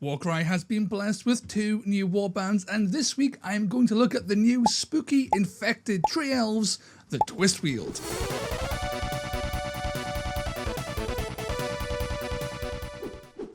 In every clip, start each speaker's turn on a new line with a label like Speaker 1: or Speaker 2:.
Speaker 1: Warcry has been blessed with 2 new warbands, and this week I'm going to look at the new spooky infected tree elves, the Twistweald.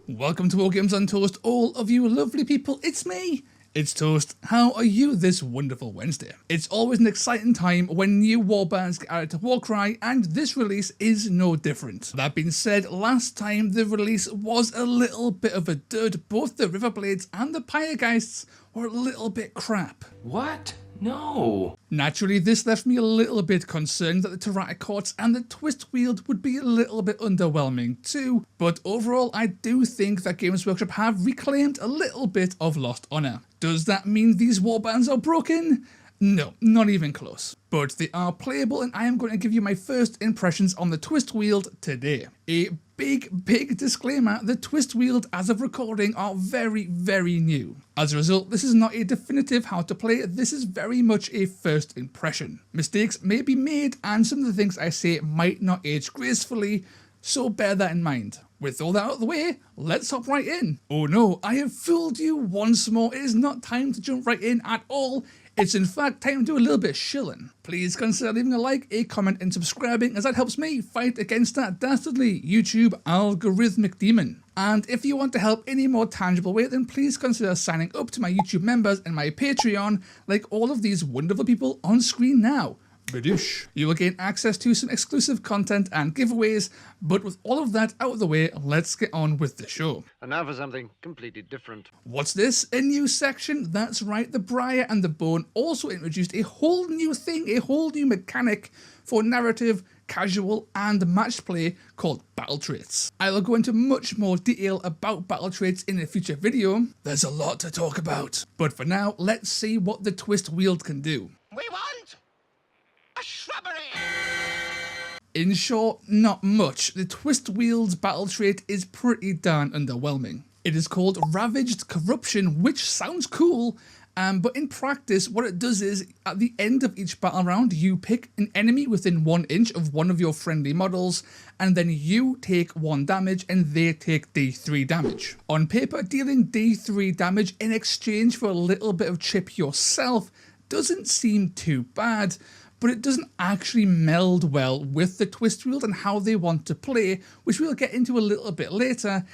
Speaker 1: Welcome to All Games on Toast, all of you lovely people. It's me. It's Toast. How are you this wonderful Wednesday? It's always an exciting time when new warbands get added to Warcry, and this release is no different. That being said, last time the release was a little bit of a dud. Both the Riverblades and the Pyregeists were a little bit crap.
Speaker 2: What? No.
Speaker 1: Naturally, this left me a little bit concerned that the Terraticourts and the Twistweald would be a little bit underwhelming too, but overall I do think that Games Workshop have reclaimed a little bit of lost honour. Does that mean these warbands are broken? No, not even close. But they are playable, and I am going to give you my first impressions on the Twistweald today. A big disclaimer, the Twistweald as of recording are very new. As a result, this is not a definitive how to play, this is very much a first impression. Mistakes may be made, and some of the things I say might not age gracefully, so bear that in mind. With all that out of the way, let's hop right in. Oh no, I have fooled you once more. It is not time to jump right in at all. It's in fact time to do a little bit of shilling. Please consider leaving a like, a comment and subscribing, as that helps me fight against that dastardly YouTube algorithmic demon. And if you want to help in a more tangible way, then please consider signing up to my YouTube members and my Patreon, like all of these wonderful people on screen now. Badoosh. You will gain access to some exclusive content and giveaways, but with all of that out of the way, let's get on with the show.
Speaker 3: And now for something completely different.
Speaker 1: What's this? A new section? That's right, the Briar and the Bone also introduced a whole new thing, a whole new mechanic for narrative, casual and matched play called battle traits. I will go into much more detail about battle traits in a future video. There's a lot to talk about. But for now, let's see what the Twistweald can do.
Speaker 4: We want a shrubbery!
Speaker 1: In short, not much. The Twistweald's battle trait is pretty darn underwhelming. It is called Ravaged Corruption, which sounds cool, but in practice what it does is, at the end of each battle round, you pick an enemy within 1 inch of one of your friendly models, and then you take 1 damage and they take D3 damage. On paper, dealing D3 damage in exchange for a little bit of chip yourself doesn't seem too bad, but it doesn't actually meld well with the Twistweald and how they want to play, which we'll get into a little bit later.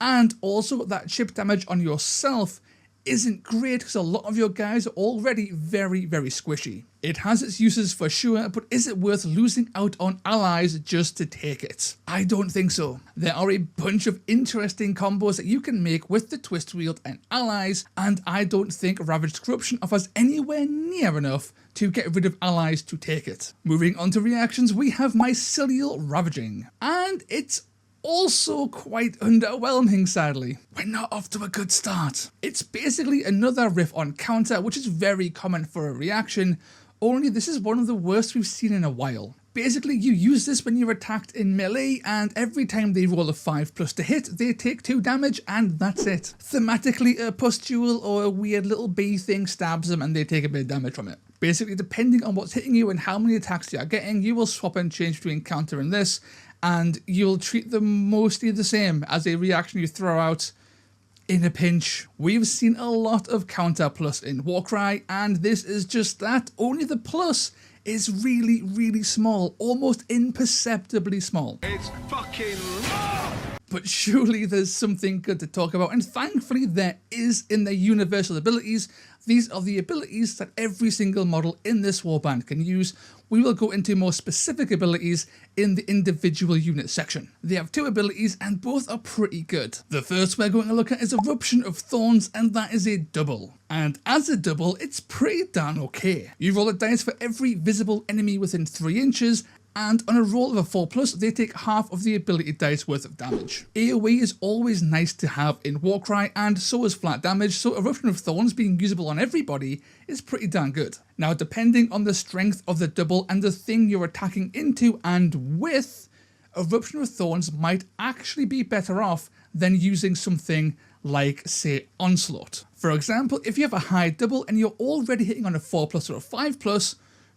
Speaker 1: And also that chip damage on yourself isn't great because a lot of your guys are already very squishy. It has its uses for sure, but is it worth losing out on allies just to take it? I don't think so. There are a bunch of interesting combos that you can make with the Twistweald and allies, and I don't think Ravaged Corruption offers anywhere near enough to get rid of allies to take it. Moving on to reactions, we have Mycelial Ravaging, and it's also quite underwhelming, sadly. We're not off to a good start. It's basically another riff on counter, which is very common for a reaction, only this is one of the worst we've seen in a while. Basically, you use this when you're attacked in melee, and every time they roll a 5+ to hit, they take 2 damage, and that's it. Thematically, a pustule or a weird little bee thing stabs them and they take a bit of damage from it. Basically, depending on what's hitting you and how many attacks you are getting, you will swap and change between counter and this, and you'll treat them mostly the same as a reaction you throw out in a pinch. We've seen a lot of counter plus in Warcry, and this is just that, only the plus is really small, almost imperceptibly small.
Speaker 4: It's fucking love!
Speaker 1: But surely there's something good to talk about, and thankfully there is in their universal abilities. These are the abilities that every single model in this warband can use. We will go into more specific abilities in the individual unit section. They have 2 abilities and both are pretty good. The first we're going to look at is Eruption of Thorns, and that is a double. And as a double, it's pretty darn okay. You roll a dice for every visible enemy within 3 inches, and on a roll of a 4+, they take half of the ability dice worth of damage. AoE is always nice to have in Warcry, and so is flat damage, so Eruption of Thorns being usable on everybody is pretty darn good. Now, depending on the strength of the double and the thing you're attacking into and with, Eruption of Thorns might actually be better off than using something like, say, Onslaught. For example, if you have a high double and you're already hitting on a 4+ or a 5+,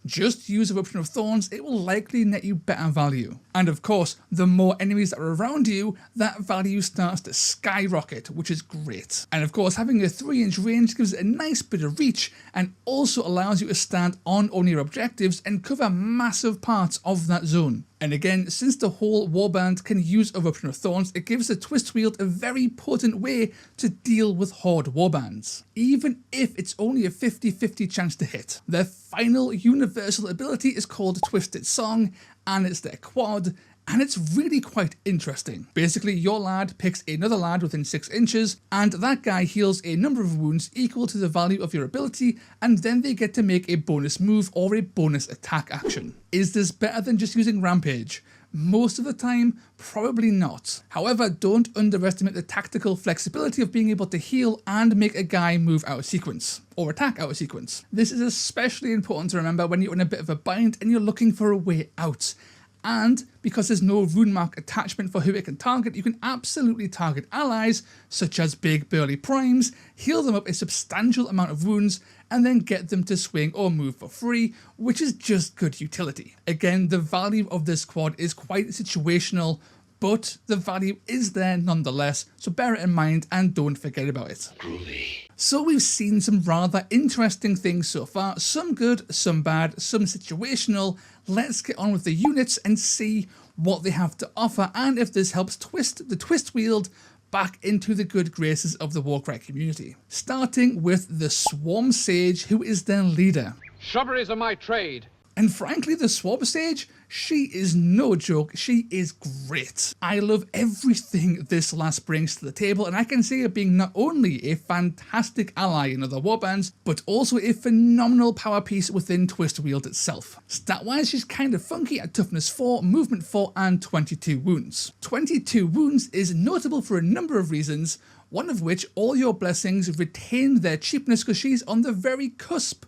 Speaker 1: Just use Eruption of Thorns, it will likely net you better value. And of course, the more enemies that are around you, that value starts to skyrocket, which is great. And of course, having a 3-inch range gives it a nice bit of reach and also allows you to stand on your objectives and cover massive parts of that zone. And again, since the whole Warband can use Eruption of Thorns, it gives the Twistweald a very potent way to deal with Horde Warbands, even if it's only a 50-50 chance to hit. Their final universal ability is called Twisted Song, and it's their quad, and it's really quite interesting. Basically, your lad picks another lad within 6 inches, and that guy heals a number of wounds equal to the value of your ability, and then they get to make a bonus move or a bonus attack action. Is this better than just using Rampage? Most of the time, probably not. However, don't underestimate the tactical flexibility of being able to heal and make a guy move out of sequence, or attack out of sequence. This is especially important to remember when you're in a bit of a bind and you're looking for a way out. And because there's no rune mark attachment for who it can target, you can absolutely target allies, such as big burly primes, heal them up a substantial amount of wounds, and then get them to swing or move for free, which is just good utility. Again, the value of this quad is quite situational, but the value is there nonetheless, so bear it in mind and don't forget about it.
Speaker 2: Groovy.
Speaker 1: So we've seen some rather interesting things so far, some good, some bad, some situational. Let's get on with the units and see what they have to offer and if this helps twist the Twistweald back into the good graces of the Warcry community. Starting with the Swarm Sage, who is their leader.
Speaker 4: Shrubberies are my trade.
Speaker 1: And frankly, the Swarm Sage, she is no joke, she is great. I love everything this lass brings to the table, and I can see her being not only a fantastic ally in other warbands, but also a phenomenal power piece within Twistweald itself. Stat-wise, she's kind of funky at toughness 4, movement 4, and 22 wounds. 22 wounds is notable for a number of reasons, one of which all your blessings retain their cheapness because she's on the very cusp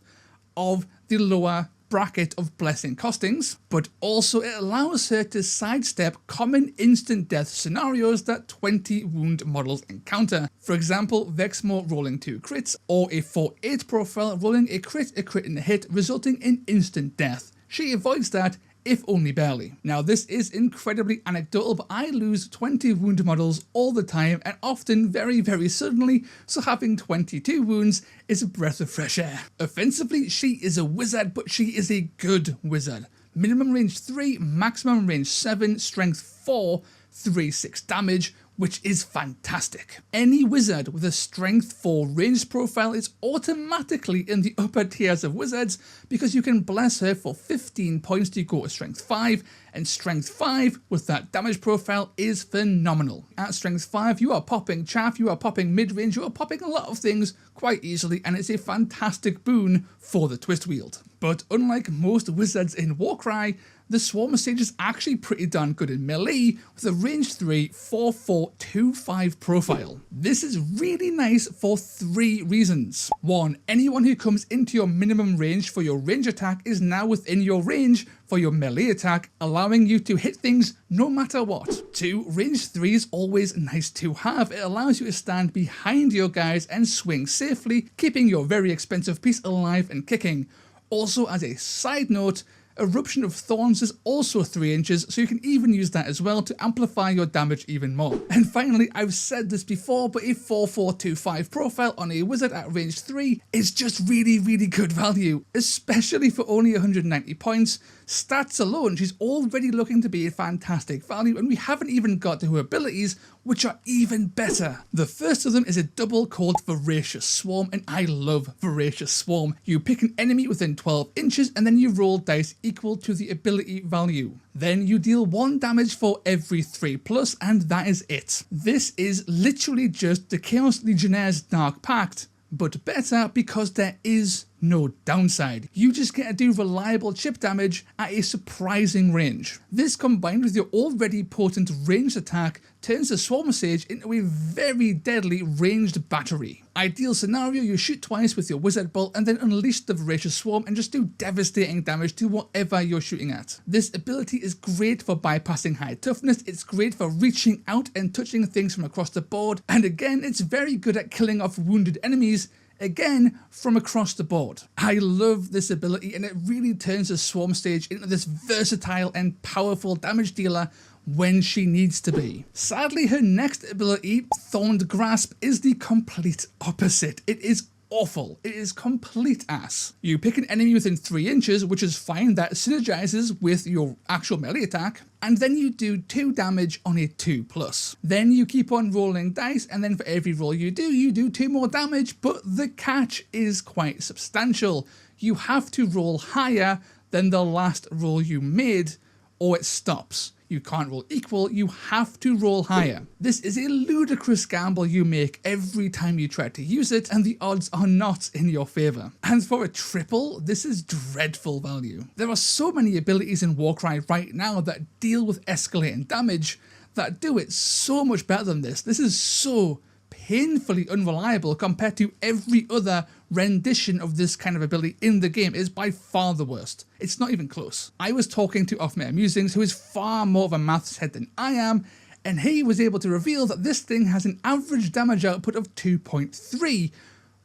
Speaker 1: of the lower bracket of blessing costings, but also it allows her to sidestep common instant death scenarios that 20 wound models encounter. For example, Vexmore rolling 2 crits, or a 4-8 profile rolling a crit and a hit, resulting in instant death. She avoids that, if only barely. Now this is incredibly anecdotal, but I lose 20 wound models all the time and often very, very suddenly, so having 22 wounds is a breath of fresh air. Offensively, she is a wizard, but she is a good wizard. Minimum range 3, maximum range 7, strength 4, 3/6 damage, which is fantastic. Any wizard with a strength 4 ranged profile is automatically in the upper tiers of wizards because you can bless her for 15 points to go to strength 5, and strength 5 with that damage profile is phenomenal. At strength 5 you are popping chaff, you are popping mid-range, you are popping a lot of things quite easily, and it's a fantastic boon for the Twistweald. But unlike most wizards in Warcry, the Swarm Sage is actually pretty darn good in melee with a range 3 4/4 2/5 profile. This is really nice for 3 reasons. 1. Anyone who comes into your minimum range for your range attack is now within your range for your melee attack, allowing you to hit things no matter what. 2. Range 3 is always nice to have. It allows you to stand behind your guys and swing safely, keeping your very expensive piece alive and kicking. Also, as a side note, Eruption of Thorns is also 3 inches, so you can even use that as well to amplify your damage even more. And finally, I've said this before, but a 4/4 2/5 profile on a wizard at range 3 is just really, really good value, especially for only 190 points. Stats alone, she's already looking to be a fantastic value, and we haven't even got to her abilities, which are even better. The first of them is a double called Voracious Swarm, and I love Voracious Swarm. You pick an enemy within 12 inches and then you roll dice equal to the ability value. Then you deal 1 damage for every 3+, and that is it. This is literally just the Chaos Legionnaire's Dark Pact, but better because there is no downside. You just get to do reliable chip damage at a surprising range. This combined with your already potent ranged attack turns the Swarm Sage into a very deadly ranged battery. Ideal scenario, you shoot twice with your Wizard Bolt and then unleash the Voracious Swarm and just do devastating damage to whatever you're shooting at. This ability is great for bypassing high toughness, it's great for reaching out and touching things from across the board, and again it's very good at killing off wounded enemies, again from across the board. I love this ability, and it really turns the Swarm Sage into this versatile and powerful damage dealer when she needs to be. Sadly, her next ability, Thorned Grasp, is the complete opposite. It is awful. It is complete ass. You pick an enemy within 3 inches, which is fine, that synergizes with your actual melee attack, and then you do 2 damage on a 2+. Then you keep on rolling dice, and then for every roll you do 2 more damage, but the catch is quite substantial. You have to roll higher than the last roll you made, or it stops. You can't roll equal, you have to roll higher. This is a ludicrous gamble you make every time you try to use it, and the odds are not in your favour. And for a triple, this is dreadful value. There are so many abilities in Warcry right now that deal with escalating damage that do it so much better than this. This is so painfully unreliable compared to every other rendition of this kind of ability in the game. Is by far the worst. It's not even close. I was talking to Off-Meta Musings, who is far more of a maths head than I am, and he was able to reveal that this thing has an average damage output of 2.3,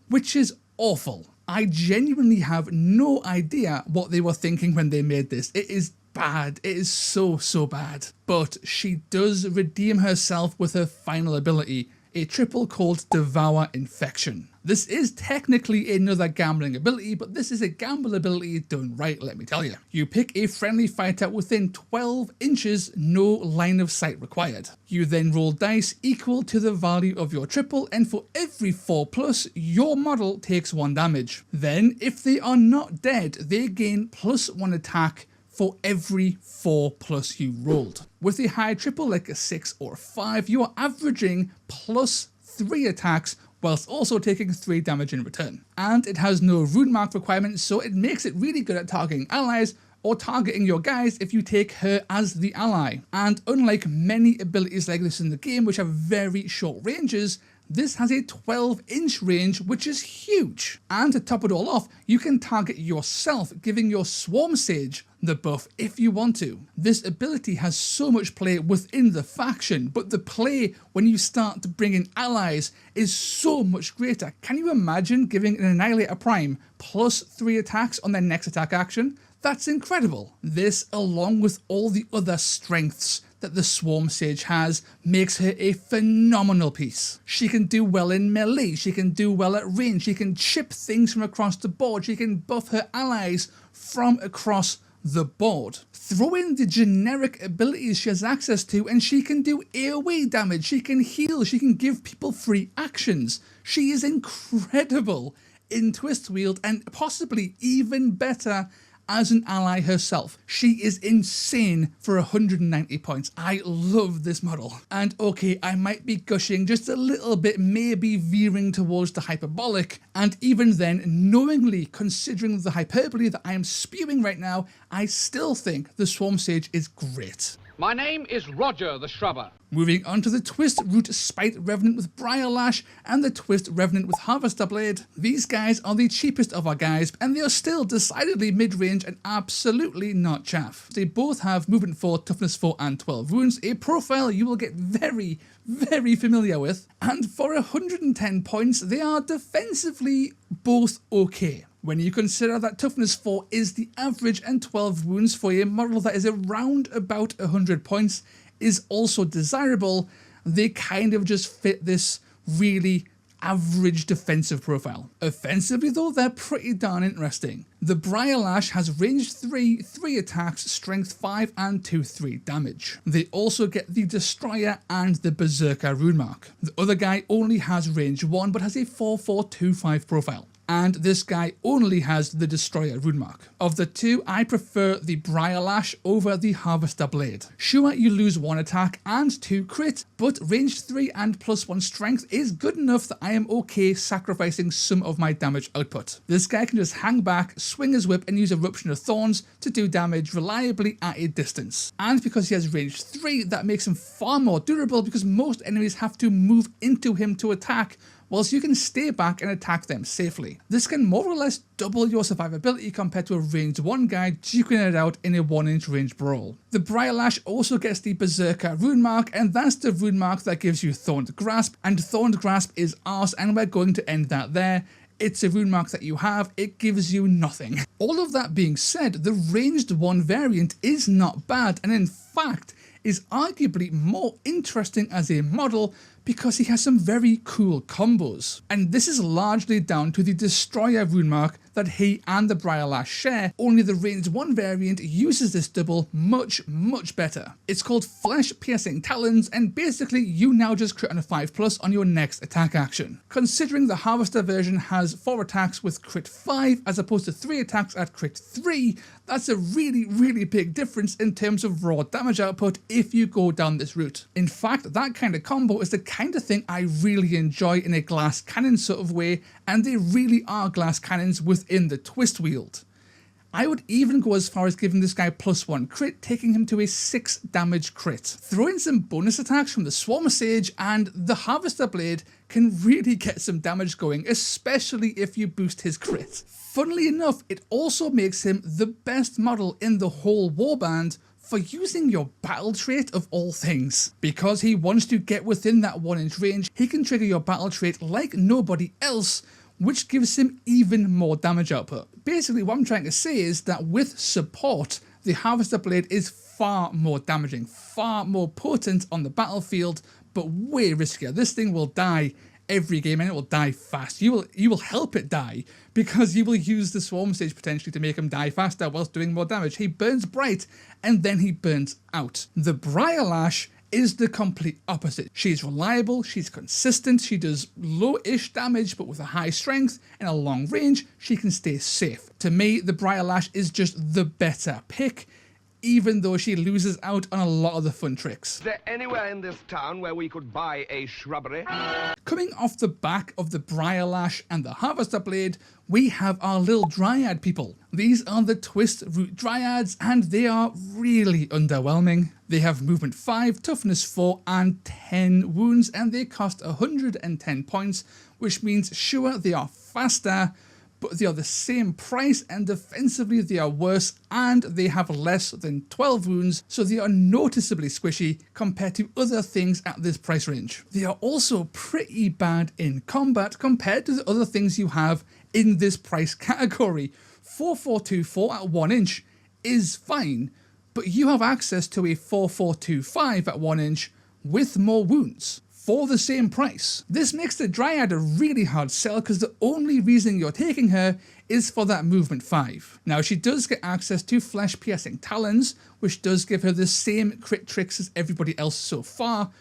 Speaker 1: which is awful. I genuinely have no idea what they were thinking when they made this. It is bad. It is so bad. But she does redeem herself with her final ability, a triple called Devour Infection. This is technically another gambling ability, but this is a gamble ability done right, let me tell you. You pick a friendly fighter within 12 inches, no line of sight required. You then roll dice equal to the value of your triple, and for every 4+, your model takes 1 damage. Then, if they are not dead, they gain +1 attack for every 4+ you rolled. With a high triple like a 6 or 5, you are averaging +3 attacks whilst also taking 3 damage in return. And it has no rune mark requirement, so it makes it really good at targeting allies or targeting your guys if you take her as the ally. And unlike many abilities like this in the game, which have very short ranges, this has a 12-inch range, which is huge. And to top it all off, you can target yourself, giving your Swarm Sage the buff if you want to. This ability has so much play within the faction, but the play when you start to bring in allies is so much greater. Can you imagine giving an Annihilator Prime +3 attacks on their next attack action? That's incredible. This, along with all the other strengths that the Swarm Sage has, makes her a phenomenal piece. She can do well in melee, she can do well at range, she can chip things from across the board, she can buff her allies from across the board. Throw in the generic abilities she has access to and she can do AoE damage, she can heal, she can give people free actions. She is incredible in Twistweald and possibly even better as an ally herself. She is insane for 190 points. I love this model. And okay, I might be gushing just a little bit, maybe veering towards the hyperbolic, and even then, knowingly considering the hyperbole that I am spewing right now, I still think the Swarm Sage is great.
Speaker 4: My name is Roger the Shrubber.
Speaker 1: Moving on to the Twistroot Spite-Revenant with Briarlash and the Twist-Revenant with Harvester Blade. These guys are the cheapest of our guys, and they are still decidedly mid-range and absolutely not chaff. They both have Movement 4, Toughness 4 and 12 wounds, a profile you will get very familiar with, and for 110 points they are defensively both okay. When you consider that Toughness 4 is the average and 12 wounds for a model that is around about 100 points is also desirable, they kind of just fit this really average defensive profile. Offensively though, they're pretty darn interesting. The Briarlash has range 3, 3 attacks, strength 5 and 2/3 damage. They also get the Destroyer and the Berserker rune mark. The other guy only has range 1 but has a 4/4/2/5 profile. And this guy only has the Destroyer rune mark. Of the two, I prefer the Briarlash over the Harvester Blade. Sure, you lose 1 attack and 2 crit, but range 3 and +1 strength is good enough that I am okay sacrificing some of my damage output. This guy can just hang back, swing his whip and use Eruption of Thorns to do damage reliably at a distance. And because he has range 3, that makes him far more durable because most enemies have to move into him to attack, whilst you can stay back and attack them safely. This can more or less double your survivability compared to a range 1 guy duking it out in a 1-inch range brawl. The Briarlash also gets the Berserker rune mark, and that's the rune mark that gives you Thorned Grasp, and Thorned Grasp is arse, and we're going to end that there. It's a rune mark that you have, it gives you nothing. All of that being said, the ranged 1 variant is not bad, and in fact is arguably more interesting as a model because he has some very cool combos. And this is largely down to the Destroyer rune mark that he and the Briarlash share, only the ranged 1 variant uses this double much better. It's called Flesh Piercing Talons, and basically you now just crit on a 5+ on your next attack action. Considering the Harvester version has 4 attacks with crit 5 as opposed to 3 attacks at crit 3, that's a really big difference in terms of raw damage output if you go down this route. In fact, that kind of combo is the kind of thing I really enjoy in a glass cannon sort of way, and they really are glass cannons within the Twistweald. I would even go as far as giving this guy +1 crit, taking him to a 6 damage crit. Throw in some bonus attacks from the Swarm Sage and the Harvester Blade can really get some damage going, especially if you boost his crit. Funnily enough, it also makes him the best model in the whole Warband for using your battle trait of all things. Because he wants to get within that 1-inch range, he can trigger your battle trait like nobody else, which gives him even more damage output. Basically what I'm trying to say is that with support, the Harvester Blade is far more damaging, far more potent on the battlefield, but way riskier. This thing will die every game and it will die fast. You will help it die because you will use the Swarm Sage potentially to make him die faster whilst doing more damage. He burns bright and then he burns out. The Briarlash is the complete opposite. She's reliable, she's consistent, she does low-ish damage but with a high strength and a long range she can stay safe. To me, the Briarlash is just the better pick, even though she loses out on a lot of the fun tricks.
Speaker 5: Is there anywhere in this town where we could buy a shrubbery?
Speaker 1: Coming off the back of the Briarlash and the Harvester Blade, we have our little Dryad people. These are the Twistroot Dryads, and they are really underwhelming. They have movement 5, toughness 4, and 10 wounds, and they cost 110 points, which means sure, they are faster, but they are the same price, and defensively they are worse, and they have less than 12 wounds, so they are noticeably squishy compared to other things at this price range. They are also pretty bad in combat compared to the other things you have in this price category. 4424 at 1 inch is fine, but you have access to a 4425 at 1 inch with more wounds for the same price. This makes the Dryad a really hard sell because the only reason you're taking her is for that movement 5. Now she does get access to Flesh Piercing Talons, which does give her the same crit tricks as everybody else so far,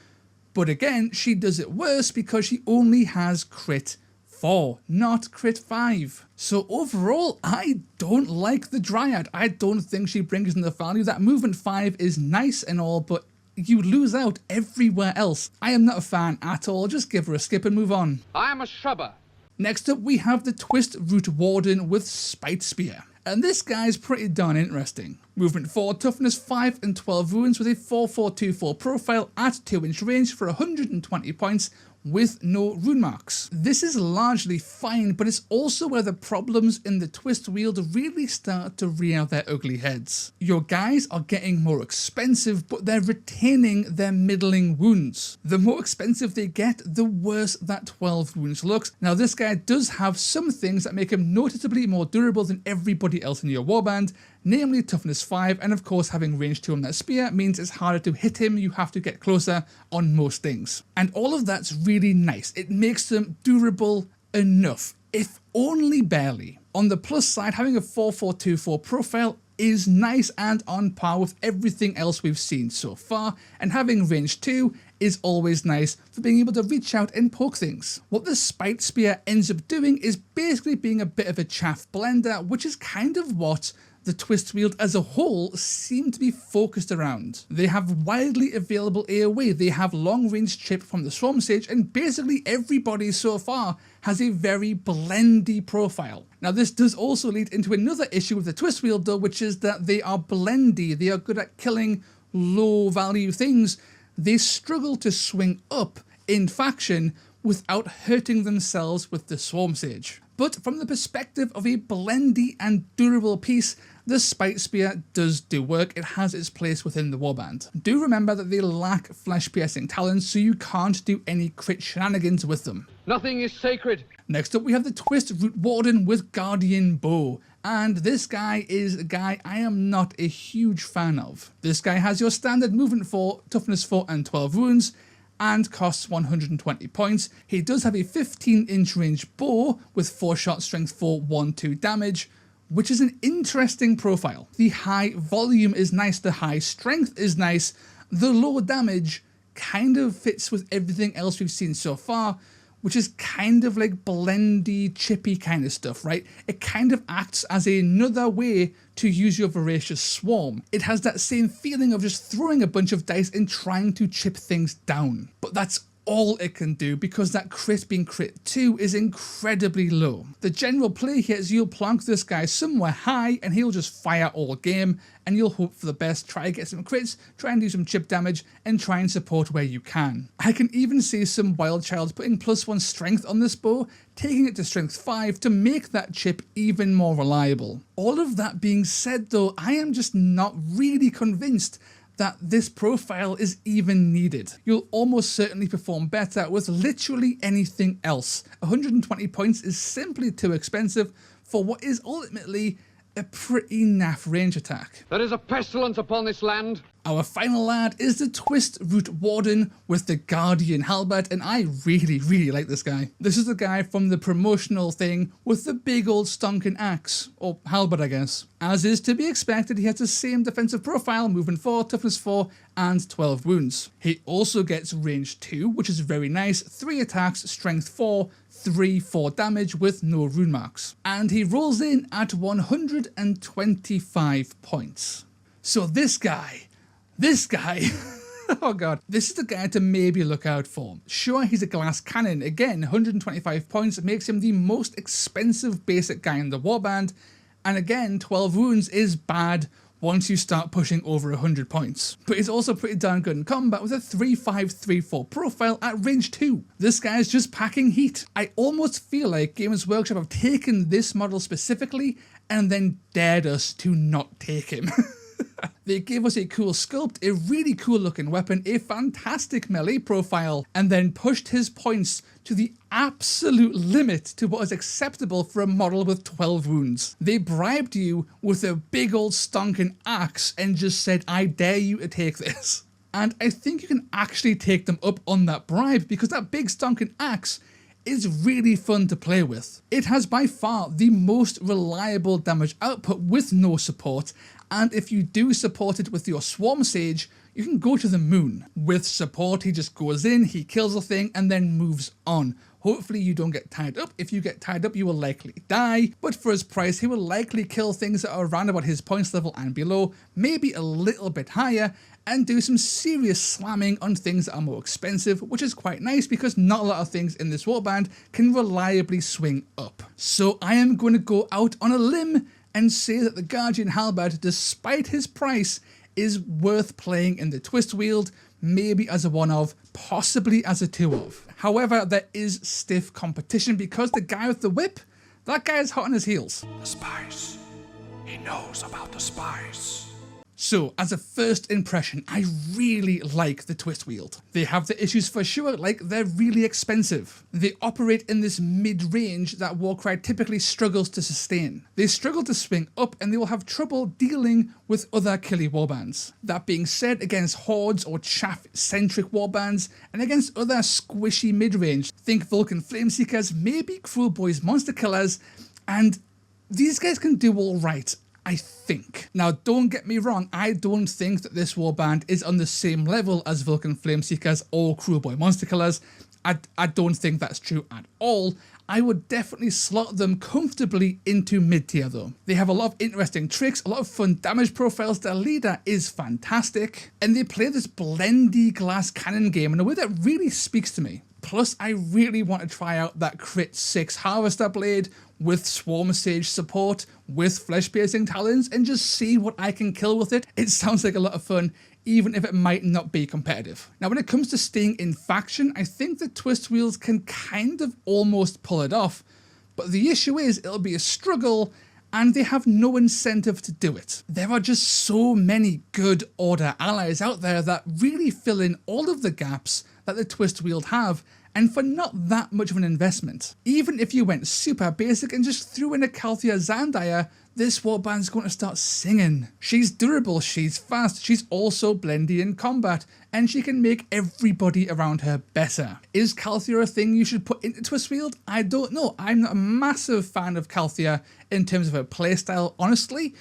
Speaker 1: but again she does it worse because she only has crit 4, not crit 5. So overall, I don't like the Dryad. I don't think she brings in the value. That movement 5 is nice and all, but you lose out everywhere else. I am not a fan at all. Just give her a skip and move on.
Speaker 4: I am a shrubber.
Speaker 1: Next up, we have the Twistroot Warden with Spite Spear. And this guy's pretty darn interesting. Movement 4, toughness 5 and 12 wounds with a 4424 profile at 2-inch range for 120 points with no rune marks. This is largely fine, but it's also where the problems in the Twistweald really start to rear their ugly heads. Your guys are getting more expensive, but they're retaining their middling wounds. The more expensive they get, the worse that 12 wounds looks. Now this guy does have some things that make him noticeably more durable than everybody else in your warband, namely toughness 5, and of course having range 2 on that spear means it's harder to hit him, you have to get closer on most things. And all of that's really nice. It makes them durable enough, if only barely. On the plus side, having a 4424 profile is nice and on par with everything else we've seen so far, and having range 2 is always nice for being able to reach out and poke things. What the Spite Spear ends up doing is basically being a bit of a chaff blender, which is kind of what the Twistweald as a whole seem to be focused around. They have widely available AoE, they have long range chip from the Swarm Sage, and basically everybody so far has a very blendy profile. Now this does also lead into another issue with the Twistweald though, which is that they are blendy, they are good at killing low value things. They struggle to swing up in faction without hurting themselves with the Swarm Sage. But from the perspective of a blendy and durable piece, the Spite Spear does do work. It has its place within the warband. Do remember that they lack Flesh Piercing Talons, so you can't do any crit shenanigans with them.
Speaker 4: Nothing is sacred.
Speaker 1: Next up, we have the Twistroot Warden with Guardian Bow. And this guy is a guy I am not a huge fan of. This guy has your standard movement 4, toughness 4 and 12 wounds, and costs 120 points. He does have a 15-inch range bow with 4-shot strength 4, 1-2 damage, which is an interesting profile. The high volume is nice, the high strength is nice, the low damage kind of fits with everything else we've seen so far, which is kind of like blendy, chippy kind of stuff, right? It kind of acts as another way to use your Voracious Swarm. It has that same feeling of just throwing a bunch of dice and trying to chip things down. But that's all it can do because that crit being crit 2 is incredibly low. The general play here is you'll plonk this guy somewhere high and he'll just fire all game, and you'll hope for the best, try and get some crits, try and do some chip damage, and try and support where you can. I can even see some Wild Childs putting +1 strength on this bow, taking it to strength 5 to make that chip even more reliable. All of that being said though, I am just not really convinced that this profile is even needed. You'll almost certainly perform better with literally anything else. 120 points is simply too expensive for what is ultimately a pretty naff range attack.
Speaker 4: There is a pestilence upon this land.
Speaker 1: Our final lad is the Twistroot Warden with the Guardian Halberd, and I really like this guy. This is the guy from the promotional thing with the big old stonking axe, or halberd I guess. As is to be expected, he has the same defensive profile, movement 4, toughness 4, and 12 wounds. He also gets range 2, which is very nice, 3 attacks, strength 4, 4 damage with no rune marks. And he rolls in at 125 points. So this guy, oh god, this is the guy to maybe look out for. Sure, he's a glass cannon. Again, 125 points makes him the most expensive basic guy in the Warband. And again, 12 wounds is bad once you start pushing over 100 points. But he's also pretty darn good in combat with a 3-5-3-4 profile at range 2. This guy's just packing heat. I almost feel like Games Workshop have taken this model specifically and then dared us to not take him. They gave us a cool sculpt, a really cool looking weapon, a fantastic melee profile, and then pushed his points to the absolute limit to what is acceptable for a model with 12 wounds. They bribed you with a big old stonking axe and just said, I dare you to take this. And I think you can actually take them up on that bribe because that big stonking axe is really fun to play with. It has by far the most reliable damage output with no support, and if you do support it with your Swarm Sage, you can go to the moon. With support, he just goes in, he kills a thing, and then moves on. Hopefully you don't get tied up. If you get tied up, you will likely die, but for his price, he will likely kill things that are around about his points level and below, maybe a little bit higher, and do some serious slamming on things that are more expensive, which is quite nice because not a lot of things in this Warband can reliably swing up. So I am going to go out on a limb and say that the Guardian Halberd, despite his price, is worth playing in the Twistweald, maybe as a one-of, possibly as a two-of. However, there is stiff competition because the guy with the whip, that guy is hot on his heels.
Speaker 2: The spice. He knows about the spice.
Speaker 1: So, as a first impression, I really like the Twistweald. They have the issues for sure, like they're really expensive. They operate in this mid-range that Warcry typically struggles to sustain. They struggle to swing up and they will have trouble dealing with other killy warbands. That being said, against hordes or chaff-centric warbands and against other squishy mid-range, think Vulcan Flameseekers, maybe Cruel Boys Monster Killers, and these guys can do alright, I think. Now, don't get me wrong, I don't think that this warband is on the same level as Vulcan Flameseekers or Cruel Boy Monster Killers. I don't think that's true at all. I would definitely slot them comfortably into mid-tier though. They have a lot of interesting tricks, a lot of fun damage profiles, their leader is fantastic, and they play this blendy glass cannon game in a way that really speaks to me. Plus, I really want to try out that crit 6 Harvester Blade with Swarm Sage support, with Flesh Piercing Talons, and just see what I can kill with it. It sounds like a lot of fun, even if it might not be competitive. Now, when it comes to staying in faction, I think the Twistweald can kind of almost pull it off, but the issue is it'll be a struggle, and they have no incentive to do it. There are just so many good Order allies out there that really fill in all of the gaps that the Twistweald have, and for not that much of an investment. Even if you went super basic and just threw in a Calthea Zandaya, this Warband's going to start singing. She's durable, she's fast, she's also blendy in combat, and she can make everybody around her better. Is Calthea a thing you should put into Twistweald? I don't know. I'm not a massive fan of Calthea in terms of her playstyle, honestly,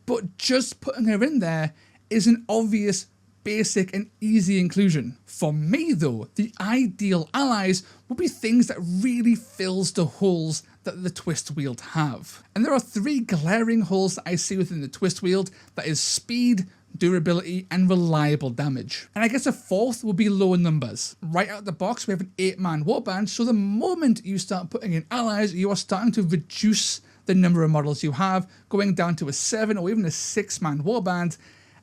Speaker 1: but just putting her in there is an obvious, basic and easy inclusion. For me though, the ideal allies would be things that really fills the holes that the Twistweald have. And there are 3 glaring holes that I see within the Twistweald, that is speed, durability and reliable damage. And I guess a 4th would be low numbers. Right out the box we have an 8-man warband, so the moment you start putting in allies, you are starting to reduce the number of models you have, going down to a 7 or even a 6-man warband,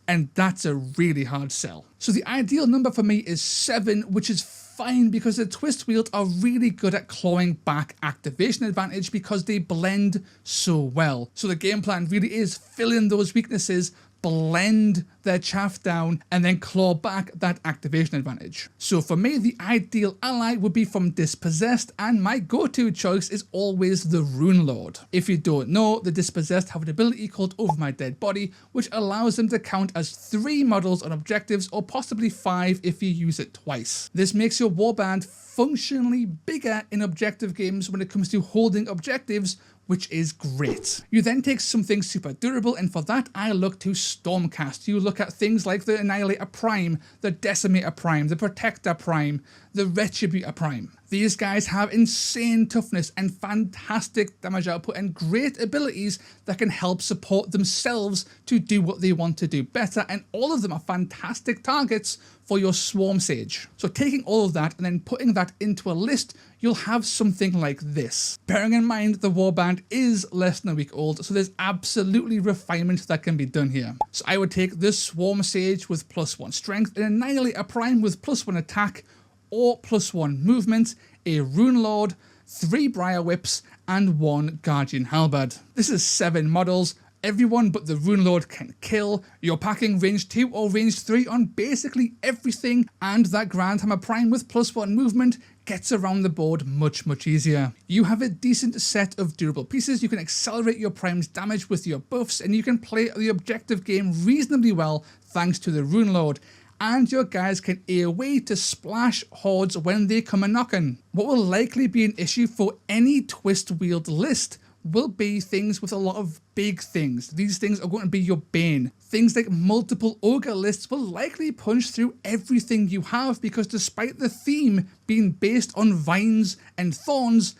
Speaker 1: and that's a really hard sell. So the ideal number for me is 7, which is fine because the Twistweald are really good at clawing back activation advantage because they blend so well. So the game plan really is fill in those weaknesses, blend their chaff down, and then claw back that activation advantage. So for me, the ideal ally would be from Dispossessed, and my go-to choice is always the Rune Lord. If you don't know, the Dispossessed have an ability called Over My Dead Body, which allows them to count as 3 models on objectives, or possibly 5 if you use it twice. This makes your warband functionally bigger in objective games when it comes to holding objectives, which is great. You then take something super durable, and for that I look to Stormcast. You look at things like the Annihilator Prime, the Decimator Prime, the Protector Prime, the Retributor Prime. These guys have insane toughness and fantastic damage output and great abilities that can help support themselves to do what they want to do better, and all of them are fantastic targets for your Swarm Sage. So taking all of that and then putting that into a list, you'll have something like this. Bearing in mind the Warband is less than a week old, so there's absolutely refinement that can be done here. So I would take this Swarm Sage with +1 strength, an Annihilator Prime with +1 attack, or +1 movement, a Rune Lord, 3 Briar Whips, and 1 Guardian Halberd. This is 7 models. Everyone but the Rune Lord can kill. You're packing range 2 or range 3 on basically everything, and that Grandhammer Prime with +1 movement gets around the board much easier. You have a decent set of durable pieces, you can accelerate your Prime's damage with your buffs, and you can play the objective game reasonably well thanks to the Rune Lord. And your guys can AoE to splash hordes when they come a-knockin'. What will likely be an issue for any Twistweald list will be things with a lot of big things. These things are going to be your bane. Things like multiple ogre lists will likely punch through everything you have, because despite the theme being based on vines and thorns,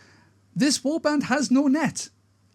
Speaker 1: this warband has no net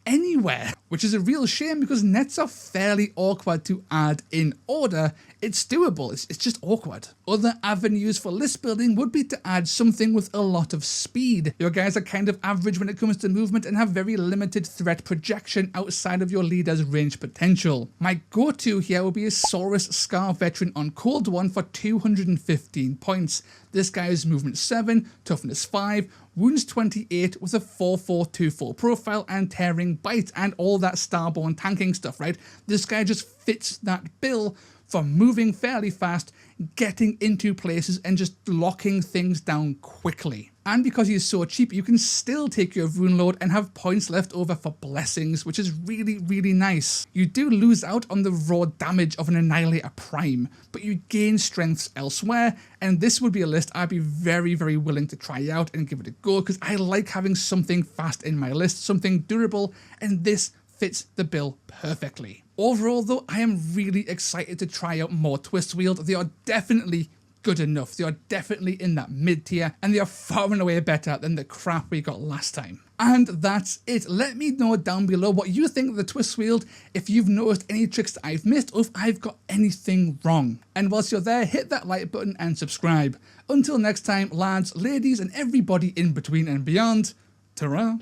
Speaker 1: anywhere, which is a real shame because nets are fairly awkward to add in order. It's doable, it's just awkward. Other avenues for list building would be to add something with a lot of speed. Your guys are kind of average when it comes to movement and have very limited threat projection outside of your leader's range potential. My go-to here would be a Saurus Scar Veteran on Cold One for 215 points. This guy is movement 7, toughness 5, wounds 28 with a 4-4-2-4 profile and tearing bite and all that starborn tanking stuff, right? This guy just fits that bill for moving fairly fast, getting into places and just locking things down quickly. And because he's so cheap, you can still take your Rune Lord and have points left over for blessings, which is really nice. You do lose out on the raw damage of an Annihilator Prime, but you gain strengths elsewhere, and this would be a list I'd be very willing to try out and give it a go, because I like having something fast in my list, something durable, and this fits the bill perfectly. Overall though, I am really excited to try out more Twistweald. They are definitely good enough. They are definitely in that mid tier, and they are far and away better than the crap we got last time. And that's it. Let me know down below what you think of the Twistweald, if you've noticed any tricks that I've missed, or if I've got anything wrong. And whilst you're there, hit that like button and subscribe. Until next time, lads, ladies, and everybody in between and beyond, ta-ra.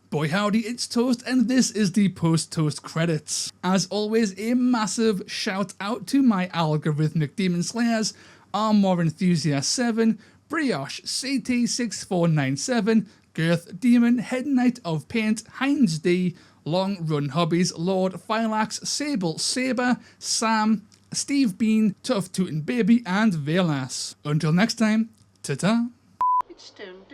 Speaker 1: Boy howdy, it's Toast, and this is the post-Toast credits. As always, a massive shout out to my algorithmic demon slayers, Armor Enthusiast 7, Brioche CT6497, Girth Demon, Head Knight of Paint, Heinz D, Long Run Hobbies, Lord Phylax, Sable Saber, Sam, Steve Bean, Tough Tootin' Baby, and Velas. Until next time, ta-ta.
Speaker 6: It's stone